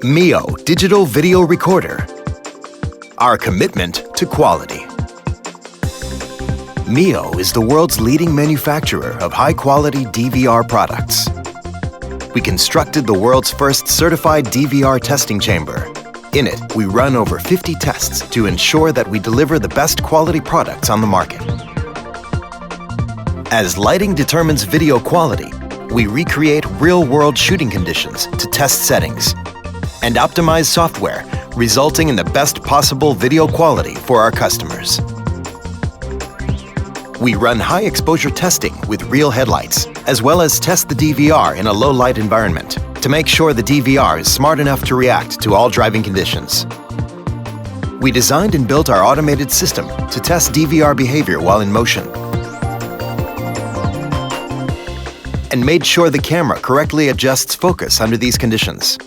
Mio Digital Video Recorder. Our commitment to quality. Mio is the world's leading manufacturer of high-quality DVR products. We constructed the world's first certified DVR testing chamber. In it, we run over 50 tests to ensure that we deliver the best quality products on the market. As lighting determines video quality, we recreate real-world shooting conditions to test settings and optimize software, resulting in the best possible video quality for our customers. We run high-exposure testing with real headlights, as well as test the DVR in a low-light environment to make sure the DVR is smart enough to react to all driving conditions. We designed and built our automated system to test DVR behavior while in motion and made sure the camera correctly adjusts focus under these conditions.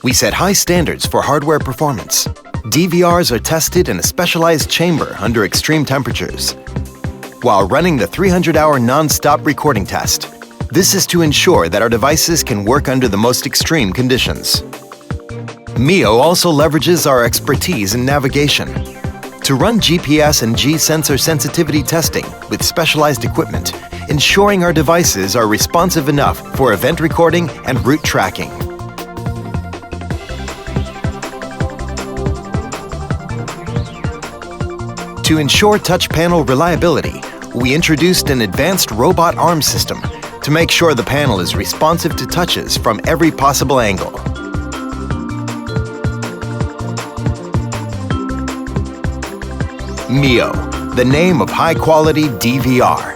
We set high standards for hardware performance. DVRs are tested in a specialized chamber under extreme temperatures, while running the 300-hour non-stop recording test. This is to ensure that our devices can work under the most extreme conditions. Mio also leverages our expertise in navigation to run GPS and G-sensor sensitivity testing with specialized equipment, ensuring our devices are responsive enough for event recording and route tracking. To ensure touch panel reliability, we introduced an advanced robot arm system to make sure the panel is responsive to touches from every possible angle. Mio, the name of high-quality DVR.